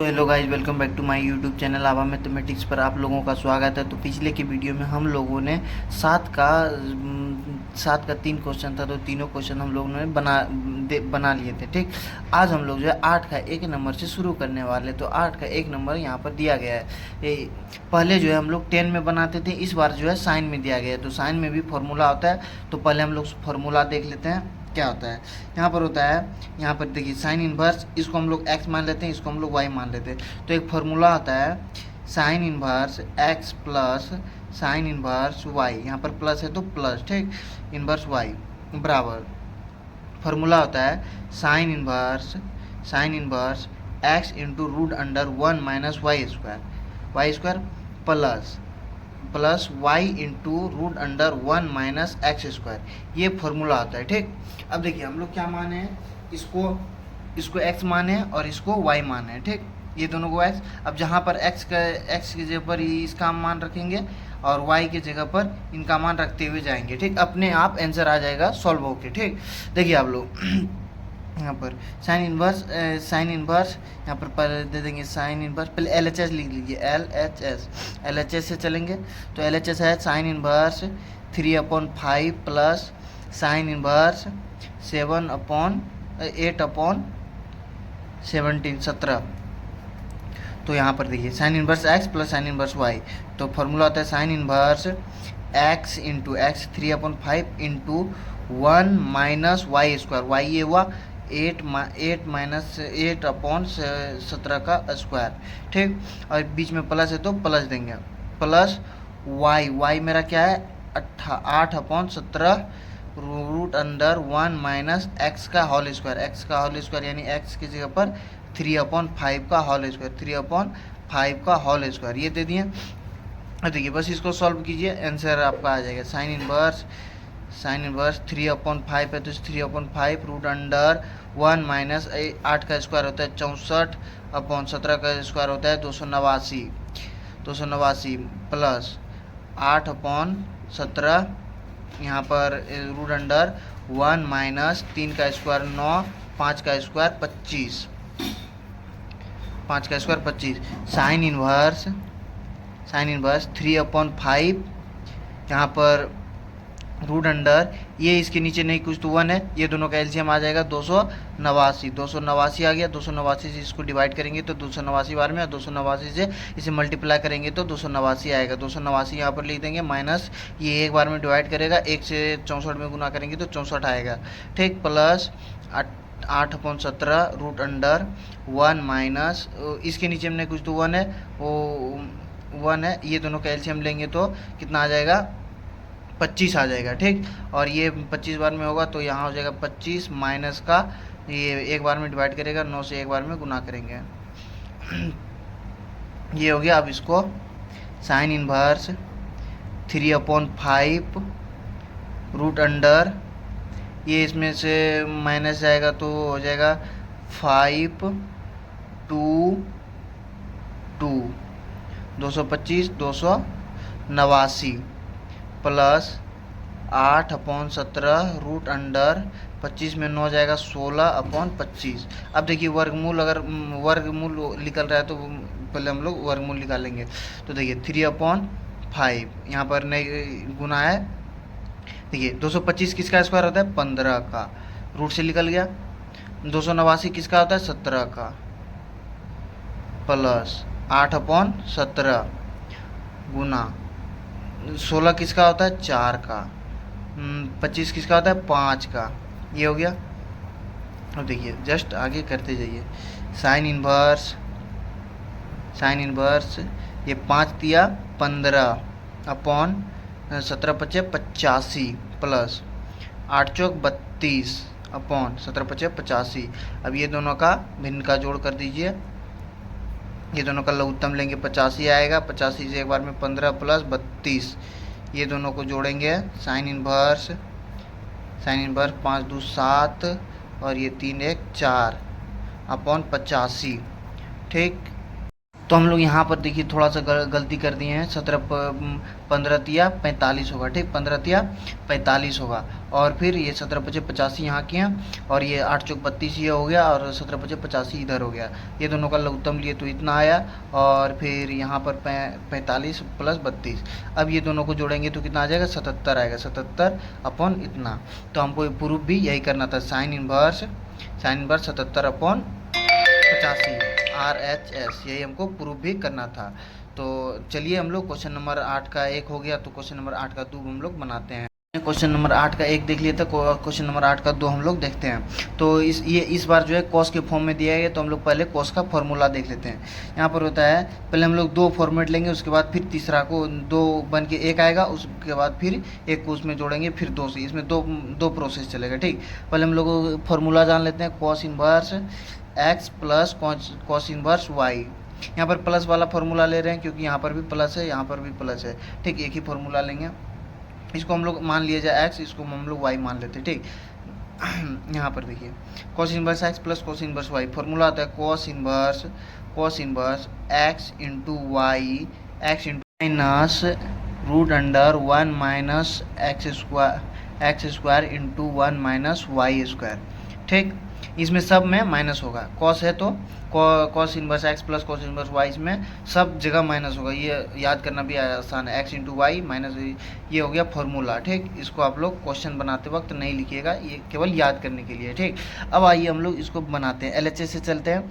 तो hello guys, welcome back to my YouTube channel Abha mathematics पर आप लोगों का स्वागत है। तो पिछले की वीडियो में हम लोगों ने सात का 3 क्वेश्चन था, तो तीनों क्वेश्चन हम लोगों ने बना लिए थे। ठीक, आज हम लोग जो है 8 का 1 नंबर से शुरू करने वाले। तो 8 का 1 नंबर यहाँ पर दिया गया है। पहले जो है हम लोग 10 में बनाते थे, इस बार जो है साइन में दिया गया है। तो साइन में भी फॉर्मूला होता है, तो पहले हम लोग फॉर्मूला देख लेते हैं क्या होता है। यहाँ पर होता है, यहाँ पर देखिए साइन इन्वर्स, इसको हम लोग x मान लेते हैं, इसको हम लोग y मान लेते हैं। तो एक फॉर्मूला आता है sine inverse x plus sine inverse y, यहाँ पर प्लस है तो प्लस, ठीक, इन्वर्स y बराबर फॉर्मूला होता है sine inverse x into root under 1 minus Y square plus Y into root under 1 minus x square, ये फॉर्मूला आता है। ठीक, अब देखिए हम लोग क्या माने हैं, इसको x माने और इसको y माने हैं। ठीक, ये दोनों को x, अब जहाँ पर x की जगह पर इसका मान रखेंगे और y की जगह पर इनका मान रखते हुए जाएंगे। ठीक, अपने आप आंसर आ जाएगा सॉल्व होके। ठीक, देखिए आप लोग यहाँ पर साइन इन्वर्स यहाँ पर दे देंगे साइन इन्वर्स, पहले LHS लिख लीजिए, LHS से चलेंगे। तो LHS है sine inverse 3/5 plus sine inverse 7/8/17। तो यहाँ पर देखिए sine inverse x plus sine inverse y, तो फॉर्मूला होता है sine inverse x into x 3/5 into 1 minus Y square, y ये हुआ 8/17 का स्क्वायर। ठीक, और बीच में प्लस है तो प्लस देंगे, प्लस वाई मेरा क्या है 8/17 रूट अंडर 1 माइनस एक्स का होल स्क्वायर, यानी एक्स की जगह पर 3/5 का होल स्क्वायर, ये दे दिए। देखिए बस इसको सॉल्व कीजिए, आंसर आपका आ जाएगा। साइन इन्वर्स 3/5 है तो 3/5 रूट अंडर 1 माइनस 8 का स्क्वायर होता है 64/17 का स्क्वायर होता है 289 प्लस 8/17, यहाँ पर रूट अंडर 1 माइनस 3 का स्क्वायर 9, 5 का स्क्वायर 25 साइन इन्वर्स 3/5, यहाँ पर रूट अंडर, ये इसके नीचे नहीं कुछ तो 1 है, ये दोनों का एलसीएम आ जाएगा 289 आ गया। 289 से इसको डिवाइड करेंगे तो 289 बार में, और 289 से इसे मल्टीप्लाई करेंगे तो 289 आएगा। 289 यहाँ पर लिख देंगे, माइनस ये एक बार में डिवाइड करेगा, 1 से 64 में गुना करेंगे तो 64 आएगा। ठीक, प्लस 8/17 रूट अंडर 1 माइनस, इसके नीचे में कुछ तो 1 है, वो 1 है, ये दोनों का एलसीएम लेंगे तो कितना आ जाएगा 25 आ जाएगा। ठीक, और ये 25 बार में होगा तो यहाँ हो जाएगा 25 माइनस का, ये एक बार में डिवाइड करेगा, 9 से एक बार में गुना करेंगे, ये हो गया। अब इसको साइन इन्वर्स 3/5 रूट अंडर, ये इसमें से माइनस जाएगा तो हो जाएगा 289 प्लस 8/17 रूट अंडर 25 में 9 जाएगा 16/25। अब देखिए वर्गमूल निकल रहा है तो पहले हम लोग वर्गमूल निकालेंगे। तो देखिए 3/5 यहाँ पर नहीं गुना है, देखिए 225 किसका स्क्वायर होता है 15 का, रूट से निकल गया। 289 किसका होता है 17 का, प्लस 8/17 गुना 16 किसका होता है 4 का, 25 किसका होता है 5 का, ये हो गया। अब देखिए जस्ट आगे करते जाइए, साइन इन्वर्स ये 5 दिया 15/17 प्लस 8×4 = 32/17 अब ये दोनों का भिन्न का जोड़ कर दीजिए, ये दोनों का लघुत्तम लेंगे 85 आएगा, 85 से एक बार में 15 प्लस 32, ये दोनों को जोड़ेंगे, साइन इन्वर्स 5 2 7 और ये 3 1 4/85। ठीक, तो हम लोग यहाँ पर देखिए थोड़ा सा गलती कर दिए हैं। 15 तिया 45 होगा, ठीक, 15 तिया 45 होगा। और फिर ये 17 पचे 85 यहाँ किए हैं, और ये 8 चौक 32 ये हो गया, और 17 पचे 85 इधर हो गया। ये दोनों का लघुत्तम लिए तो इतना आया, और फिर यहाँ पर 45 प्लस 32। अब ये दोनों को जोड़ेंगे तो कितना आ जाएगा, 77 आएगा, 77 अपॉन इतना। तो हमको प्रूफ भी यही करना था, साइन इनवर्स 77 अपॉन 85 RHS, यही हमको प्रूफ भी करना था। तो चलिए हम लोग क्वेश्चन नंबर 8 का 1 हो गया, तो क्वेश्चन नंबर 8 का 2 हम लोग बनाते हैं। क्वेश्चन नंबर 8 का 1 देख लिए, तो क्वेश्चन नंबर 8 का 2 हम लोग देखते हैं। तो इस बार जो है कॉस के फॉर्म में दिया है, तो हम लोग पहले कॉस का फॉर्मूला देख लेते हैं। यहाँ पर होता है, पहले हम लोग 2 फॉर्मेट लेंगे, उसके बाद फिर तीसरा को 2 बन के 1 आएगा, उसके बाद फिर 1 को उसमें जोड़ेंगे, फिर 2 से, इसमें दो प्रोसेस चलेगा, ठीक। पहले हम लोग फॉर्मूला जान लेते हैं, cos inverse x plus cos inverse y। यहाँ पर प्लस वाला फॉर्मूला ले रहे हैं क्योंकि यहाँ पर भी प्लस है, यहाँ पर भी प्लस है, ठीक। एक ही फॉर्मूला लेंगे, इसको हम लोग मान लिया जाए x, इसको हम लोग y मान लेते हैं, ठीक। यहाँ पर देखिए cos inverse x plus cos inverse y, formula आता है cos inverse x into y, x into minus root under 1 minus x square into 1 minus Y square, ठीक। इसमें सब में माइनस होगा, कॉस है तो cos inverse x plus cos inverse y, इसमें सब जगह माइनस होगा, ये याद करना भी आसान है, एक्स इंटू वाई माइनस, ये हो गया फॉर्मूला, ठीक। इसको आप लोग क्वेश्चन बनाते वक्त नहीं लिखिएगा, ये केवल याद करने के लिए, ठीक। अब आइए हम लोग इसको बनाते हैं, LHS से चलते हैं।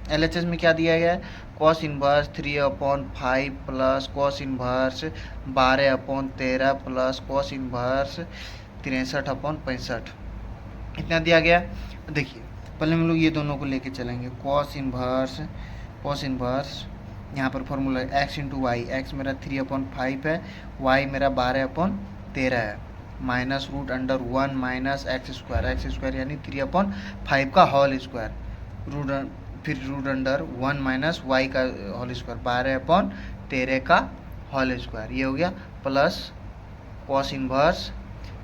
LHS में क्या दिया गया है, cos inverse 3/5 plus cos inverse 12/13 plus cos inverse 63/65, इतना दिया गया। देखिए पहले हम लोग ये दोनों को लेके चलेंगे, कॉस इनवर्स यहाँ पर formula x into y, x मेरा 3/5 है, वाई मेरा 12/13 है, minus root under 1 minus x square यानी 3/5 का होल स्क्वायर, फिर रूट अंडर 1 माइनस वाई का होल स्क्वायर 12/13 का होल स्क्वायर, ये हो गया, प्लस कॉस इनवर्स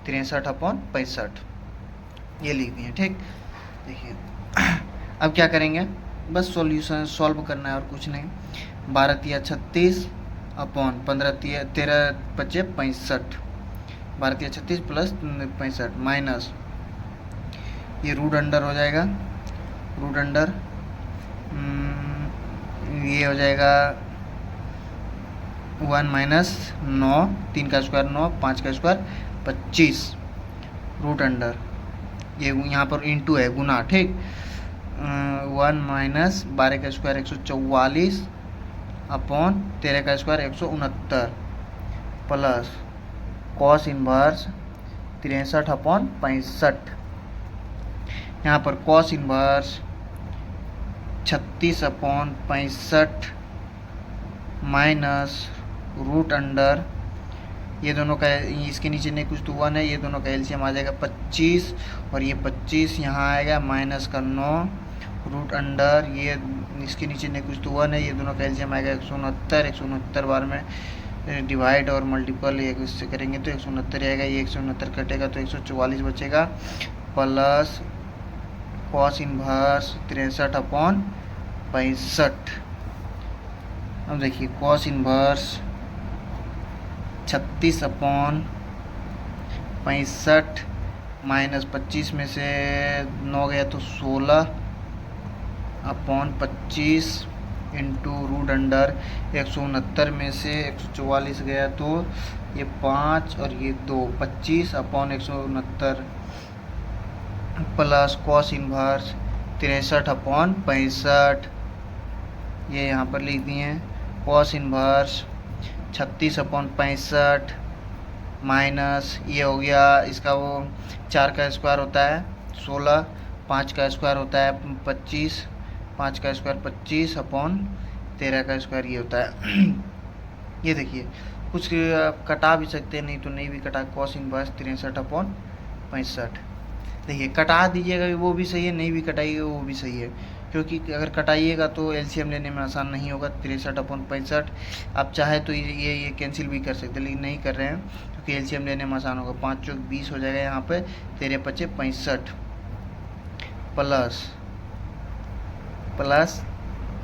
63/65, ये लिख दिए, ठीक। देखिए अब क्या करेंगे, बस सॉल्यूशन सॉल्व करना है और कुछ नहीं। 12 तिया 36 अपॉन 15 तिया 13 पचे 65, 12 तिया 36 प्लस 65 माइनस ये रूट अंडर हो जाएगा, रूट अंडर ये हो जाएगा 1 माइनस 9, 3 का स्क्वायर 9, 5 का स्क्वायर 25, रूट अंडर ये यहाँ पर इंटू है, गुना, ठीक। 1 माइनस 12 का स्क्वायर 144 अपॉन 13 का स्क्वायर 169 प्लस कॉस इनवर्स 63/65, यहाँ पर cos inverse 36/65 minus root under, ये दोनों का इसके नीचे नहीं कुछ तो 1 है, ये दोनों का एलसीएम आ जाएगा 25, और ये 25 यहाँ आएगा माइनस का 9 रूट अंडर, ये इसके नीचे नहीं कुछ तो 1 है, ये दोनों का एलसीएम आएगा 169 बार में डिवाइड और मल्टीपल एक इससे करेंगे तो 169 आएगा, ये 169 कटेगा तो 144 बचेगा, प्लस कॉस इनवर्स 63/65। अब देखिए कॉस इनवर्स 36/65 माइनस 25 में से 9 गया तो 16/25 इंटू रूट अंडर 169 में से 144 गया तो ये 5 और ये 2, 25/169 प्लस कॉस इनवर्स 63/65, ये यहाँ पर लिख दिए हैं, कॉस इनवर्स 36/65 माइनस ये हो गया इसका वो 4 का स्क्वायर होता है 16, 5 का स्क्वायर होता है 25, 5 का स्क्वायर 25/13 का स्क्वायर ये होता है। ये देखिए कुछ कटा भी सकते हैं, नहीं तो नहीं भी कटा, कॉस इनवर्स 63/65, देखिए कटा दीजिएगा वो भी सही है, नहीं भी कटाइएगा वो भी सही है, क्योंकि अगर कटाइएगा तो एलसीएम लेने में आसान नहीं होगा। 63/65 आप चाहे तो ये कैंसिल भी कर सकते हैं, लेकिन नहीं कर रहे हैं क्योंकि एलसीएम लेने में आसान होगा। 5 चौक 20 हो जाएगा, यहाँ पे 13 पचे 65 plus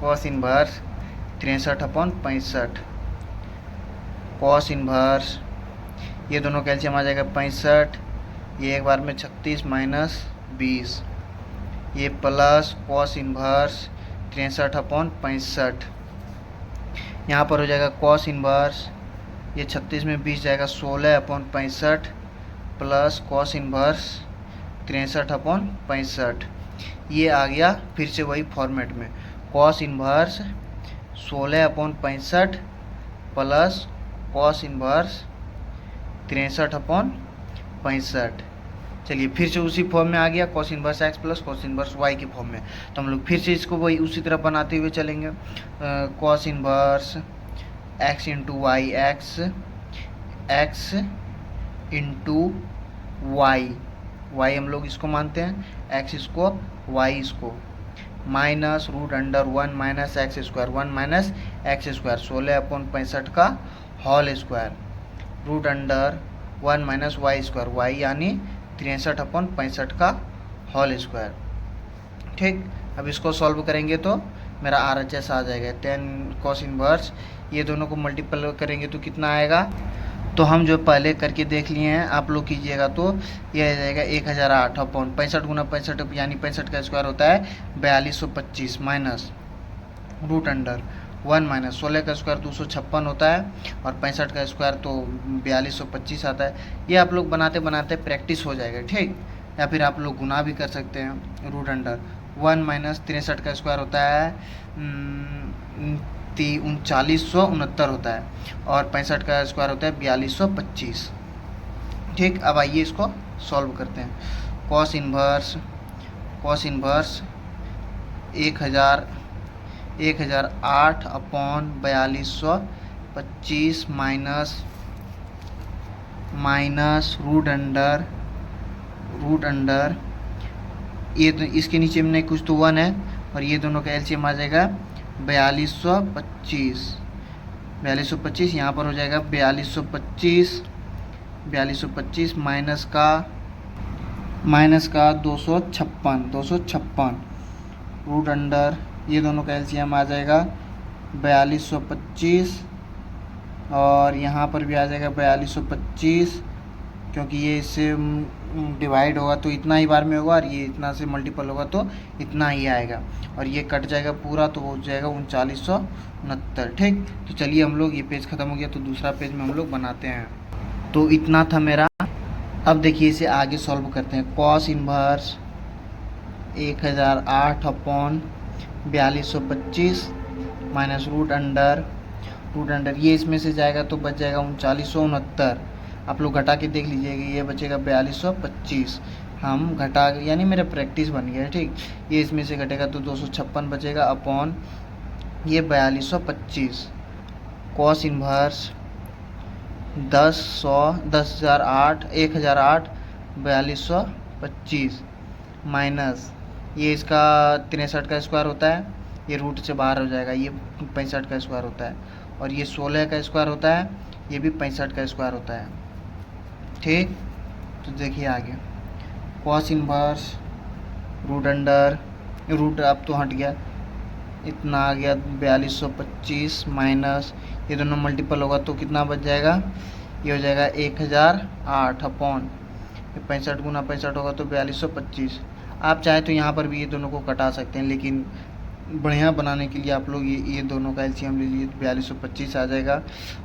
cos inverse 63/65, cos inverse ये दोनों का एलसीएम आ जाएगा 65, ये एक बार में 36 माइनस 20, ये प्लस कॉस इनवर्स 63/65, यहाँ पर हो जाएगा कॉस इनवर्स, ये 36 में 20 जाएगा 16/65 प्लस कॉस इनवर्स 63/65, ये आ गया फिर से वही फॉर्मेट में cos inverse 16/65 plus cos inverse 63/65। चलिए फिर से उसी फॉर्म में आ गया cos inverse x plus cos inverse y की फॉर्म में। तो हम लोग फिर से इसको वही उसी तरह बनाते हुए चलेंगे। Cos inverse x into y, x into y, y हम लोग इसको मानते हैं, एक्स इसको वाई इसको, minus root under 1 minus x square, 1 minus x square 16/65 का whole square, root under 1 minus Y square, y यानी 63/65 का होल स्क्वायर। ठीक, अब इसको सॉल्व करेंगे तो मेरा RHS आ जाएगा 10 कॉस इनवर्स, ये दोनों को मल्टीपल करेंगे तो कितना आएगा। तो हम जो पहले करके देख लिए हैं आप लोग कीजिएगा तो ये आ जाएगा 1008/65 गुना 65 यानी 65 का स्क्वायर होता है 4225 माइनस रूट अंडर 1 माइनस 16 का स्क्वायर 256 होता है और 65 का स्क्वायर तो 4225 आता है। ये आप लोग बनाते बनाते प्रैक्टिस हो जाएगा। ठीक, या फिर आप लोग गुना भी कर सकते हैं। रूट अंडर 1 माइनस 63 का स्क्वायर होता है 3969 होता है और 65 का स्क्वायर होता है 4225। ठीक, अब आइए इसको सॉल्व करते हैं। Cos inverse 1008/4225 minus root under ये तो इसके नीचे में नहीं कुछ तो 1 है और ये दोनों का एलसीएम आ जाएगा 4225, यहाँ पर हो जाएगा 4225 माइनस का 256 रूट अंडर ये दोनों का एलसीएम आ जाएगा 4225 और यहाँ पर भी आ जाएगा 4225, क्योंकि ये इससे डिवाइड होगा तो इतना ही बार में होगा और ये इतना से मल्टीपल होगा तो इतना ही आएगा और ये कट जाएगा पूरा तो हो जाएगा 3969। ठीक, तो चलिए हम लोग ये पेज ख़त्म हो गया तो दूसरा पेज में हम लोग बनाते हैं। तो इतना था मेरा। अब देखिए इसे आगे सॉल्व करते हैं। Cos inverse 1008/4225 minus root under ये इसमें से जाएगा तो बच जाएगा 3969। आप लोग घटा के देख लीजिएगा, ये बचेगा 4225। हम घटा यानी मेरा प्रैक्टिस बन गया है। ठीक, ये इसमें से घटेगा तो 256 बचेगा अपॉन ये 4225। कॉस इनवर्स 1008/4225 माइनस ये इसका 63 का स्क्वायर होता है, ये रूट से बाहर हो जाएगा, ये 65 का स्क्वायर होता है और ये 16 का स्क्वायर होता है, ये भी 65 का स्क्वायर होता है। ठीक, तो देखिए आगे cos inverse root under root अब तो हट गया, इतना आ गया 4225 माइनस ये दोनों मल्टीपल होगा तो कितना बच जाएगा, ये हो जाएगा 1008 अपॉन 65 गुना 65 होगा तो 4225। आप चाहे तो यहाँ पर भी ये दोनों को कटा सकते हैं, लेकिन बढ़िया बनाने के लिए आप लोग ये दोनों का एलसीएम ले लीजिए, 4225 आ जाएगा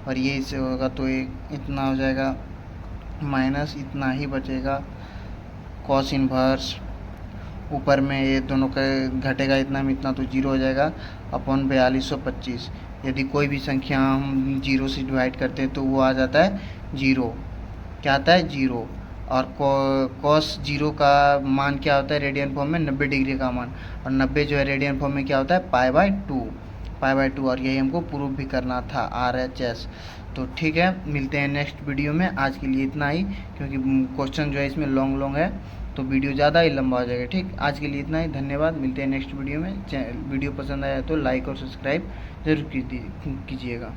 और ये इससे होगा तो इतना हो जाएगा माइनस इतना ही बचेगा। कॉस इनवर्स ऊपर में ये दोनों का घटेगा इतना में इतना तो जीरो हो जाएगा अपॉन 4225। यदि कोई भी संख्या हम जीरो से डिवाइड करते हैं तो वो आ जाता है जीरो। क्या आता है? जीरो। और कॉस जीरो का मान क्या होता है रेडियन फॉर्म में? 90 डिग्री का मान। और 90 जो है रेडियन फॉर्म में क्या होता है? पाई/2। और यही हमको प्रूव भी करना था RHS। तो ठीक है, मिलते हैं नेक्स्ट वीडियो में। आज के लिए इतना ही, क्योंकि क्वेश्चन जो है इसमें लॉन्ग है तो वीडियो ज़्यादा ही लंबा हो जाएगा। ठीक, आज के लिए इतना ही, धन्यवाद। मिलते हैं नेक्स्ट वीडियो में। वीडियो पसंद आया तो लाइक और सब्सक्राइब ज़रूर कीजिएगा।